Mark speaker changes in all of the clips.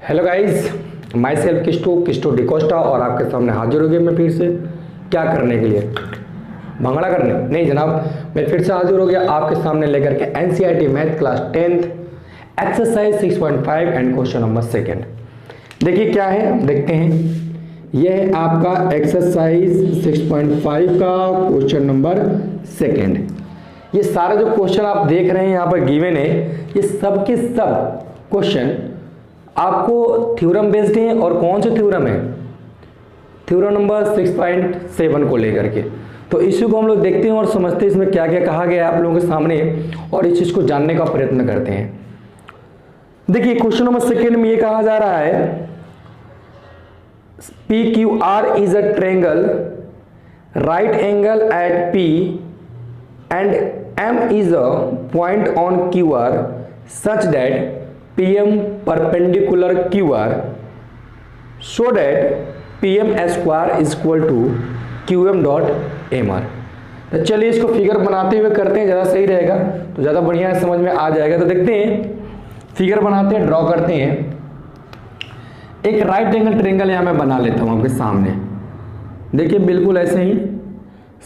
Speaker 1: Hello guys, myself Kristo D'Costa और आपके सामने हाजिर हो गया मैं फिर से। क्या करने के लिए? भंगड़ा करने? नहीं जनाब, मैं फिर से हाजिर हो गया आपके सामने लेकर के NCERT math class 10th exercise 6.5 and question number 2। देखिए क्या है, देखते हैं। यह है आपका एक्सरसाइज 6.5 का क्वेश्चन नंबर 2। ये सारे जो क्वेश्चन आप देख रहे हैं यहाँ पर गिवन है, ये सब के सब क्वेश्चन आपको थ्योरम बेस्ड हैं। और कौन से थ्योरम है? थ्योरम नंबर 6.7 को लेकर के। तो इसी को हम लोग देखते हैं और समझते हैं इसमें क्या क्या कहा गया है आप लोगों के सामने, और इस चीज को जानने का प्रयत्न करते हैं। देखिए क्वेश्चन नंबर 2 में ये कहा जा रहा है PQR is a triangle, right angle at P and M is a point on QR such that PM perpendicular QR so that PM square is equal to QM dot MR। तो चलिए इसको figure बनाते हुए करते हैं, ज़्यादा सही रहेगा, तो ज़्यादा बढ़िया समझ में आ जाएगा। तो देखते हैं, फिगर बनाते हैं, ड्रॉ करते हैं। एक राइट एंगल ट्रायंगल यहाँ मैं बना लेता हूँ आपके सामने। देखिए बिल्कुल ऐसे ही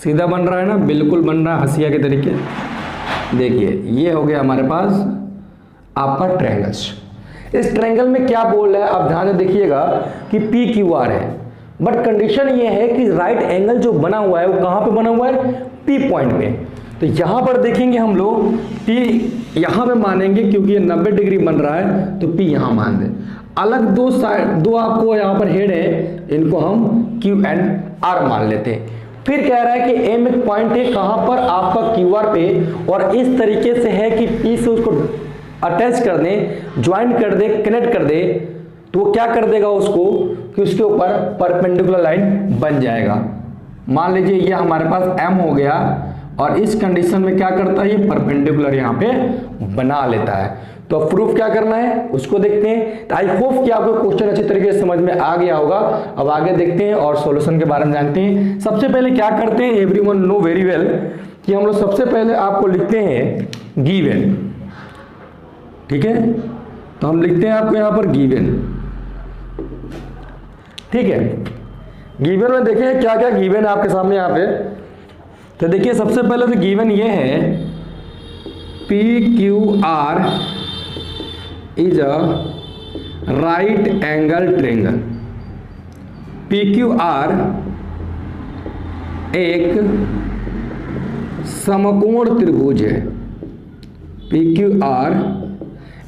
Speaker 1: सीधा बन रहा है ना, बिल्कुल बन रहा है हंसिया के तरीके। देखिए ये हो गया हमारे पास आपका ट्रायंगल्स। इस ट्रायंगल में क्या बोल रहा है आप ध्यान से देखिएगा कि PQR है, बट कंडीशन ये है कि राइट एंगल जो बना हुआ है वो कहाँ पे बना हुआ है? P पॉइंट पे। तो यहाँ पर देखेंगे हम लोग P यहाँ पे मानेंगे, क्योंकि ये 90 डिग्री बन रहा है तो P यहाँ मान दें। अलग दो साइड, दो आपको यहाँ पर हेड है, इनको हम Q एंड R मान लेते हैं। फिर कह रहा है कि M एक पॉइंट है कहाँ पर? आपका QR पे, और इस तरीके से है कि P से उसको अटैच कर दें, ज्वाइन कर दे, कनेक्ट कर दे, तो वो क्या कर देगा उसको कि उसके ऊपर परपेंडिकुलर लाइन बन जाएगा। मान लीजिए ये हमारे पास M हो गया, और इस कंडीशन में क्या करता है, ये परपेंडिकुलर यहाँ पे बना लेता है। तो प्रूफ क्या करना है उसको देखते हैं। तो आई होप कि आपको क्वेश्चन अच्छी तरीके से समझ में आ गया होगा। अब आगे देखते हैं और सॉल्यूशन के बारे में जानते हैं। सबसे पहले क्या करते हैं, एवरीवन नो वेरी वेल कि हम लोग सबसे पहले आपको लिखते हैं गिवन। ठीक है, तो हम लिखते हैं आपको यहाँ पर गिवन। ठीक है, गिवन में देखिए क्या क्या गिवन है आपके सामने यहाँ पे। तो देखिए सबसे पहले तो गिवन ये है PQR is a right angle triangle. PQR एक समकोण त्रिभुज है। PQR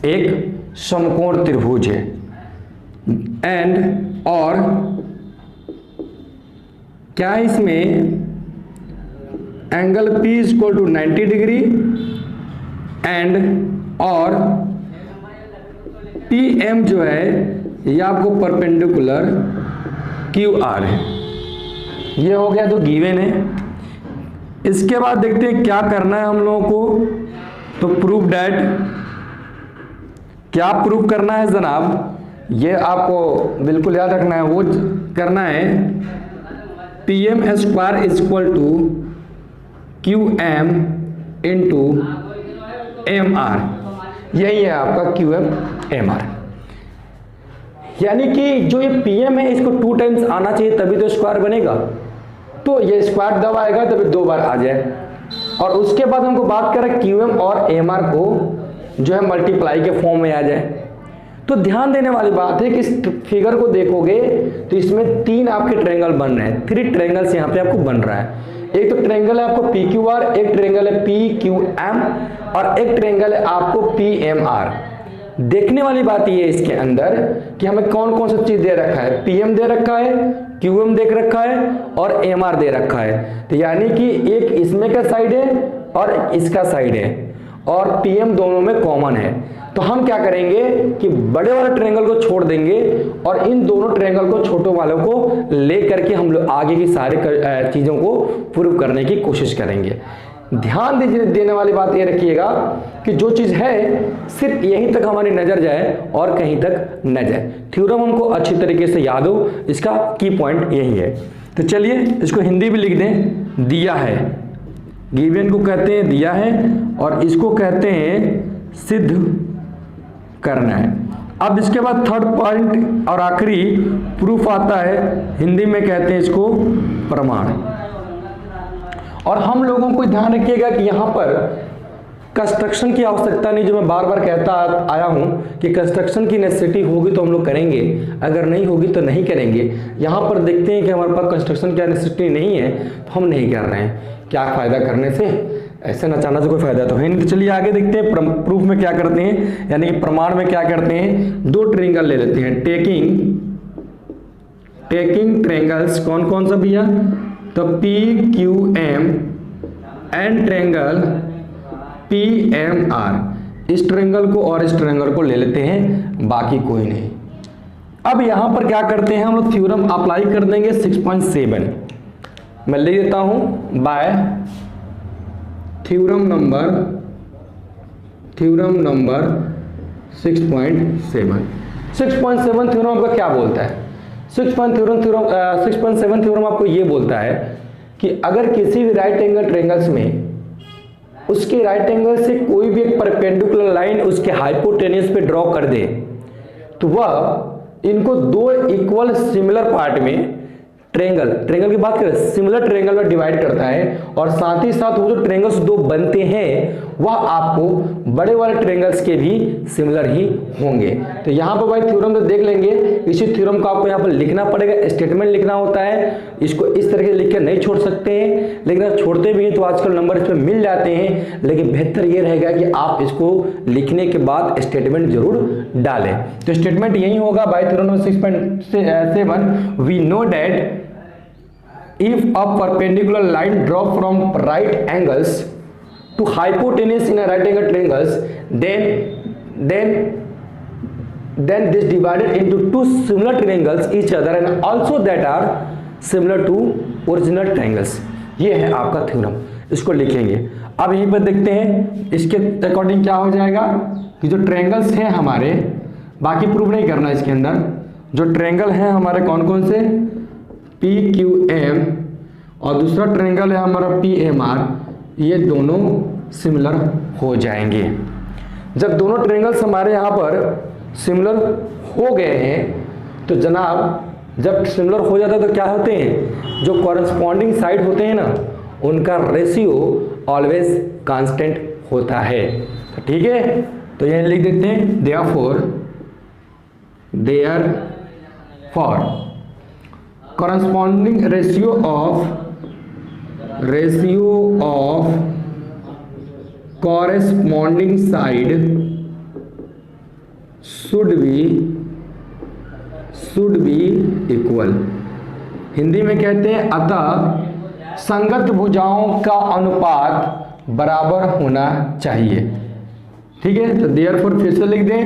Speaker 1: एक समकोण त्रिभुज है। एंड और क्या है इसमें? Angle P is equal to 90 degree and और PM जो है ये आपको परपेंडिकुलर QR है। ये हो गया जो गिवन है। इसके बाद देखते हैं क्या करना है हम लोगों को। तो प्रूफ डैट, क्या प्रूफ करना है जनाब, ये आपको बिल्कुल याद रखना है। वो करना है PM square is equal to QM into MR। यही है आपका QM MR। यानी कि जो ये PM है इसको 2 टाइम्स आना चाहिए तभी तो स्क्वायर बनेगा। तो ये स्क्वायर दब आएगा तभी 2 बार आ जाए। और उसके बाद हमको बात करें QM और MR को जो है मल्टीप्लाई के फॉर्म में आ जाए। तो ध्यान देने वाली बात है कि इस फिगर को देखोगे तो इसमें 3 आपके ट्रायंगल बन रहे हैं। 3 ट्रायंगल्स यहाँ पे आपको बन रहा है। एक तो ट्रायंगल है आपको PQR, एक ट्रायंगल है PQM और एक ट्रायंगल है आपको PMR। देखने वाली बात ये है इसके अंदर कि हमें कौन कौन सा चीज दे रखा है। PM दे रखा है, QM देख रखा है और MR दे रखा है। तो यानी कि एक इसमें का साइड है और इसका साइड है, और PM दोनों में कॉमन है। तो हम क्या करेंगे कि बड़े वाले ट्रायंगल को छोड़ देंगे और इन दोनों ट्रायंगल को छोटे वालों को ले करके हम लोग आगे की सारी चीज़ों को प्रूव करने की कोशिश करेंगे। ध्यान दीजिए, देने वाली बात ये रखिएगा कि जो चीज़ है सिर्फ यहीं तक हमारी नज़र जाए और कहीं तक न जाए। थ्योरम हमको अच्छी तरीके से याद हो, इसका की पॉइंट यही है। तो चलिए इसको हिंदी भी लिख दें। दिया है, गिवन को कहते हैं दिया है, और इसको कहते हैं सिद्ध करना है। अब इसके बाद थर्ड पॉइंट और आखिरी प्रूफ आता है, हिंदी में कहते हैं इसको प्रमाण। और हम लोगों को ध्यान रखिएगा कि यहाँ पर कंस्ट्रक्शन की आवश्यकता नहीं, जो मैं बार बार कहता आया हूँ कि कंस्ट्रक्शन की नेसेसिटी होगी तो हम लोग करेंगे, अगर नहीं होगी तो नहीं करेंगे। यहाँ पर देखते हैं कि हमारे पास कंस्ट्रक्शन की नेसेसिटी नहीं है तो हम नहीं कर रहे हैं। क्या फ़ायदा करने से, ऐसे नचाना से कोई फायदा तो है नहीं। तो चलिए आगे देखते हैं प्रूफ में क्या करते हैं, यानी कि प्रमाण में क्या करते हैं। दो ट्रायंगल ले लेते हैं, टेकिंग ट्रायंगल्स, कौन कौन सा भैया, तो PQM एंड ट्रायंगल PMR। इस ट्रायंगल को और इस ट्रायंगल को ले लेते हैं, बाकी कोई नहीं। अब यहां पर क्या करते हैं हम लोग, थ्योरम अप्लाई कर देंगे 6.7। मैं ले देता हूं बाय थ्योरम नंबर 6.7। 6.7 थ्योरम आपका क्या बोलता है, 6.7 थ्योरम आपको ये बोलता है कि अगर किसी भी राइट एंगल ट्रायंगल्स में उसके राइट एंगल से कोई भी एक परपेंडिकुलर लाइन उसके हाइपोटेन्यूज पे ड्रॉ कर दे, तो वह इनको दो इक्वल सिमिलर पार्ट में ट्रायंगल की बात करें, सिमिलर ट्रायंगल में डिवाइड करता है, और साथ ही साथ वो जो ट्रायंगल्स दो बनते हैं वह आपको बड़े वाले ट्रायंगल्स के भी सिमिलर ही होंगे। तो यहाँ पर भाई थ्योरम तो देख लेंगे, इसी थ्योरम को आपको यहाँ पर लिखना पड़ेगा, स्टेटमेंट लिखना होता है। इसको इस तरह से लिख कर नहीं छोड़ सकते हैं, लेकिन अगर छोड़ते भी हैं तो आजकल नंबर इस पर मिल जाते हैं, लेकिन बेहतर ये रहेगा कि आप इसको लिखने के बाद स्टेटमेंट जरूर डालें। तो स्टेटमेंट यही होगा by theorem number 6.7, we know that if a perpendicular line drop from right angles to hypotenuse in a right angle triangles, then this divided into two similar triangles each other and also that are similar to original triangles। ये है आपका theorem, इसको लिखेंगे। अब यहीं पर देखते हैं इसके अकॉर्डिंग क्या हो जाएगा कि जो ट्रायंगल्स हैं हमारे, बाकी प्रूव नहीं करना इसके अंदर, जो ट्रायंगल हैं हमारे कौन कौन से, PQM और दूसरा ट्रायंगल है हमारा PMR, ये दोनों सिमिलर हो जाएंगे। जब दोनों ट्रायंगल्स हमारे यहाँ पर सिमिलर हो गए हैं तो जनाब जब सिमिलर हो जाता है तो क्या होते हैं, जो कॉरेस्पॉन्डिंग साइड होते हैं ना उनका रेशियो ऑलवेज कांस्टेंट होता है। तो ठीक है, तो यह लिख देते हैं therefore corresponding ratio of corresponding side should be equal। Hindi में कहते हैं अतः संगत भुजाओं का अनुपात बराबर होना चाहिए। ठीक है, तो देयरफॉर फिर से लिख दें।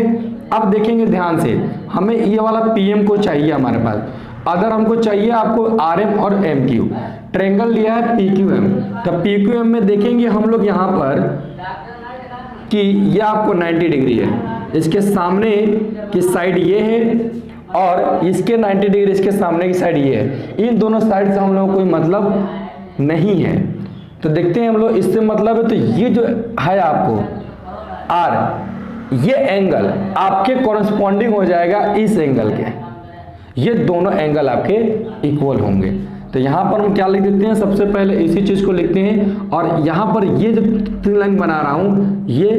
Speaker 1: अब देखेंगे ध्यान से, हमें ये वाला PM को चाहिए हमारे पास, अगर हमको चाहिए आपको RM और MQ, ट्रायंगल लिया है PQM, तो PQM में देखेंगे हम लोग यहाँ पर कि ये आपको 90 डिग्री है, इसके सामने की साइड ये है और इसके 90 डिग्री इसके सामने की साइड ये है। इन दोनों साइड से हम लोगों को कोई मतलब नहीं है, तो देखते हैं हम लोग इससे मतलब है। तो ये जो है आपको R, ये एंगल आपके कॉरेस्पॉन्डिंग हो जाएगा इस एंगल के, ये दोनों एंगल आपके इक्वल होंगे। तो यहाँ पर हम क्या लिख देते हैं, सबसे पहले इसी चीज़ को लिखते हैं, और यहाँ पर ये जो थ्री लाइन बना रहा हूँ ये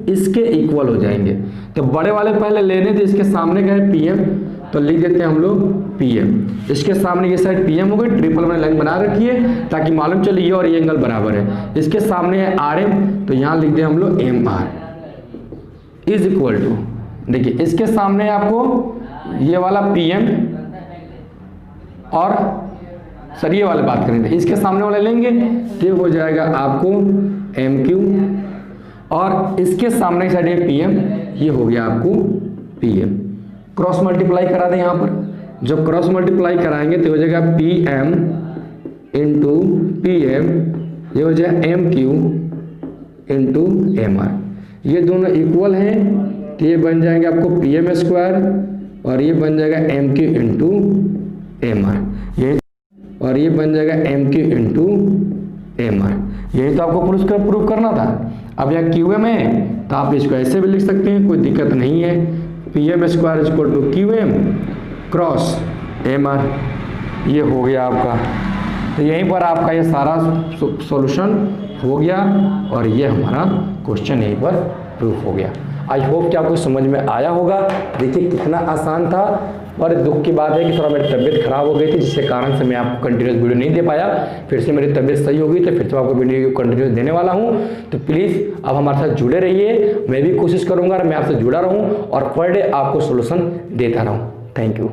Speaker 1: इसके इक्वल हो जाएंगे। तो बड़े वाले पहले लेने थे, इसके सामने का है PM, तो लिख देते हैं हम लोग PM, इसके सामने ये साइड PM हो गई, ट्रिपल में लाइन बना रखी है ताकि मालूम चले ये और ये एंगल बराबर है। इसके सामने है RM, तो यहाँ लिख दें हम लोग MR इज इक्वल टू, देखिए इसके सामने आपको ये वाला PM और सर ये वाले बात करेंगे, इसके सामने वाले लेंगे तो हो जाएगा आपको MQ, और इसके सामने की साइड है PM, ये हो गया आपको PM। क्रॉस मल्टीप्लाई करा दें यहाँ पर, जब क्रॉस मल्टीप्लाई कराएंगे तो हो जाएगा PM इंटू PM, ये हो जाएगा MQ इंटू MR, ये दोनों इक्वल हैं तो ये बन जाएंगे आपको PM स्क्वायर और ये बन जाएगा MQ इंटू MR, ये और ये बन जाएगा MQ इंटू MR। यही तो आपको प्रूफ करना था। अब यहाँ QM है तो आप इसको ऐसे भी लिख सकते हैं, कोई दिक्कत नहीं है। P M square is equal to Q M cross M R. ये हो गया आपका, तो यहीं पर आपका ये सारा सॉल्यूशन हो गया और ये हमारा क्वेश्चन यहीं पर प्रूफ हो गया। आई होप कि आपको समझ में आया होगा। देखिए कितना आसान था, और दुख की बात है कि थोड़ा मेरी तबीयत खराब हो गई थी, जिसके कारण से मैं आपको कंटिन्यूस वीडियो नहीं दे पाया। फिर से मेरी तबीयत सही होगी तो फिर से आपको वीडियो कंटिन्यूस देने वाला हूं। तो प्लीज़ अब हमारे साथ जुड़े रहिए, मैं भी कोशिश करूंगा मैं आपसे जुड़ा रहूं और पर डे आपको सोल्यूशन देता रहूं। Thank you.